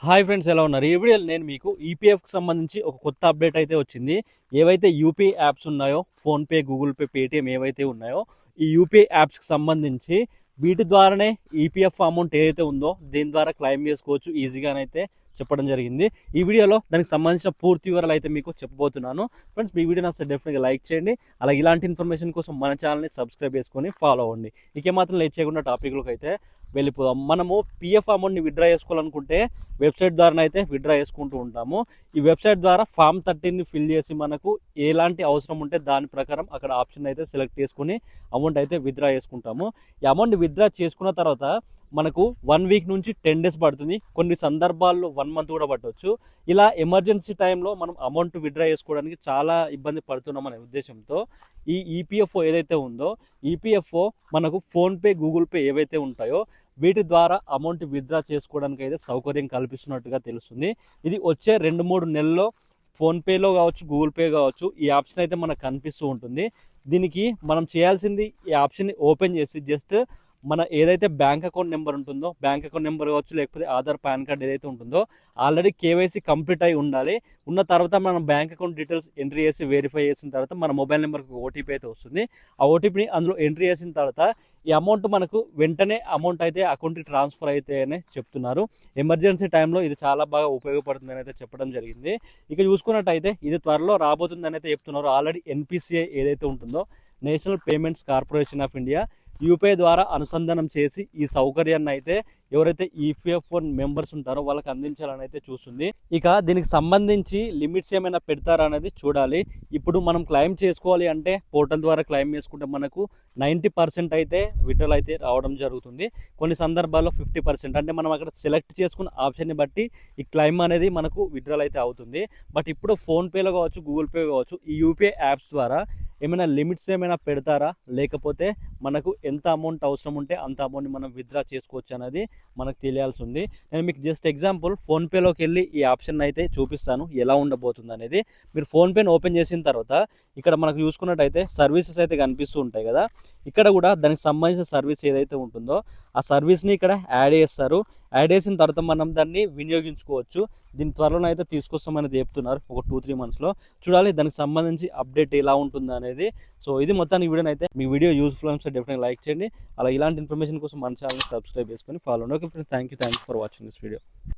Hi friends, ఎలా ఉన్నారు? ఈ వీడియోలో నేను మీకు ఈపీఎఫ్కి సంబంధించి ఒక కొత్త అప్డేట్ అయితే వచ్చింది. ఏవైతే యూపీఐ యాప్స్ ఉన్నాయో, ఫోన్పే, గూగుల్ పే, పేటిఎం ఏవైతే ఉన్నాయో, ఈ యూపీఐ యాప్స్కి సంబంధించి వీటి ద్వారానే ఈపీఎఫ్ అమౌంట్ ఏదైతే ఉందో దీని ద్వారా క్లెయిమ్ చేసుకోవచ్చు ఈజీగానైతే చెప్పడం జరిగింది. ఈ వీడియోలో దానికి సంబంధించిన పూర్తి వివరాలు అయితే మీకు చెప్పబోతున్నాను. ఫ్రెండ్స్, మీ వీడియో నచ్చితే డెఫినెట్గా లైక్ చేయండి. అలాగే ఇలాంటి ఇన్ఫర్మేషన్ కోసం మన ఛానల్ని సబ్స్క్రైబ్ చేసుకొని ఫాలో అవ్వండి. ఇక మాత్రం లేట్ చేయకుండా టాపిక్లోకి అయితే వెళ్ళిపోదాం. మనము పిఎఫ్ అమౌంట్ని విత్డ్రా చేసుకోవాలనుకుంటే వెబ్సైట్ ద్వారా అయితే విత్డ్రా చేసుకుంటూ ఉంటాము. ఈ వెబ్సైట్ ద్వారా ఫామ్ 13ని ఫిల్ చేసి మనకు ఎలాంటి అవసరం ఉంటే దాని ప్రకారం అక్కడ ఆప్షన్ అయితే సెలెక్ట్ చేసుకుని అమౌంట్ అయితే విత్డ్రా చేసుకుంటాము. ఈ అమౌంట్ విత్డ్రా చేసుకున్న తర్వాత మనకు 1 వీక్ నుంచి 10 డేస్ పడుతుంది. కొన్ని సందర్భాల్లో 1 మంత్ కూడా పట్టవచ్చు. ఇలా ఎమర్జెన్సీ టైంలో మనం అమౌంట్ విత్డ్రా చేసుకోవడానికి చాలా ఇబ్బంది పడుతున్నాం అనే ఉద్దేశంతో ఈ ఈపీఎఫ్ఓ ఏదైతే ఉందో, ఈపీఎఫ్ఓ మనకు ఫోన్పే, గూగుల్ పే ఏవైతే ఉంటాయో వీటి ద్వారా అమౌంట్ విత్డ్రా చేసుకోవడానికి అయితే సౌకర్యం కల్పిస్తున్నట్టుగా తెలుస్తుంది. ఇది వచ్చే 2-3 నెలల్లో ఫోన్పేలో కావచ్చు, గూగుల్ పే కావచ్చు, ఈ ఆప్షన్ అయితే మనకు కనిపిస్తూ ఉంటుంది. దీనికి మనం చేయాల్సింది ఈ ఆప్షన్ని ఓపెన్ చేసి జస్ట్ మన ఏదైతే బ్యాంక్ అకౌంట్ నెంబర్ ఉంటుందో, బ్యాంక్ అకౌంట్ నెంబర్ కావచ్చు, లేకపోతే ఆధార్, పాన్ కార్డ్ ఏదైతే ఉంటుందో ఆల్రెడీ కేవైసీ కంప్లీట్ అయి ఉండాలి. ఉన్న తర్వాత మనం బ్యాంక్ అకౌంట్ డీటెయిల్స్ ఎంట్రీ చేసి వెరిఫై చేసిన తర్వాత మన మొబైల్ నెంబర్కి ఓటీపీ అయితే వస్తుంది. ఆ ఓటీపీని అందులో ఎంట్రీ చేసిన తర్వాత ఈ అమౌంట్ మనకు వెంటనే అమౌంట్ అయితే అకౌంట్కి ట్రాన్స్ఫర్ అయితే అని చెప్తున్నారు. ఎమర్జెన్సీ టైంలో ఇది చాలా బాగా ఉపయోగపడుతుందని అయితే చెప్పడం జరిగింది. ఇక చూసుకున్నట్టయితే ఇది త్వరలో రాబోతుందని అయితే చెప్తున్నారు. ఆల్రెడీ ఎన్పిసిఐ ఏదైతే ఉంటుందో, national payments corporation of India, UPI ద్వారా అనుసంధానం చేసి ఈ సౌకర్యాన్ని అయితే ఎవరైతే ఈపీఎఫ్ఓ మెంబర్స్ ఉంటారో వాళ్ళకి అందించాలని అయితే చూస్తుంది. ఇక దీనికి సంబంధించి లిమిట్స్ ఏమైనా పెడతారా అనేది చూడాలి. ఇప్పుడు మనం క్లెయిమ్ చేసుకోవాలి అంటే పోర్టల్ ద్వారా క్లెయిమ్ చేసుకుంటే మనకు 90% అయితే విత్డ్రాల్ అయితే రావడం జరుగుతుంది. కొన్ని సందర్భాల్లో 50%, అంటే మనం అక్కడ సెలెక్ట్ చేసుకున్న ఆప్షన్ని బట్టి ఈ క్లెయిమ్ అనేది మనకు విత్డ్రాల్ అయితే అవుతుంది. బట్ ఇప్పుడు ఫోన్పేలో కావచ్చు, గూగుల్ పే కావచ్చు, ఈ యూపీఐ యాప్స్ ద్వారా ఏమైనా లిమిట్స్ ఏమైనా పెడతారా, లేకపోతే మనకు ఎంత అమౌంట్ అవసరం ఉంటే అంత అమౌంట్ని మనం విత్డ్రా చేసుకోవచ్చు అనేది మనకు తెలియాల్సి ఉంది. నేను మీకు జస్ట్ ఎగ్జాంపుల్ ఫోన్పేలోకి వెళ్ళి ఈ ఆప్షన్ అయితే చూపిస్తాను ఎలా ఉండబోతుంది అనేది. మీరు ఫోన్పేని ఓపెన్ చేసిన తర్వాత ఇక్కడ మనకు చూసుకున్నట్టయితే సర్వీసెస్ అయితే కనిపిస్తూ ఉంటాయి కదా. ఇక్కడ కూడా దానికి సంబంధించిన సర్వీస్ ఏదైతే ఉంటుందో ఆ సర్వీస్ని ఇక్కడ యాడ్ చేస్తారు. యాడ్ చేసిన తర్వాత మనం దాన్ని వినియోగించుకోవచ్చు. దీని త్వరలో అయితే తీసుకొస్తామనేది చెప్తున్నారు, ఒక 2-3 మంత్స్లో. చూడాలి దానికి సంబంధించి అప్డేట్ ఎలా ఉంటుంది అనేది. సో ఇది మొత్తానికి వీడియో అయితే, మీ వీడియో యూస్ఫుల్ అంటే డెఫినెట్గా లైక్ చేయండి. అలా ఇలాంటి ఇన్ఫర్మేషన్ కోసం మన ఛానల్ని సబ్స్క్రైబ్ చేసుకొని ఫాలో అండి. Okay friends, thank you for watching this video.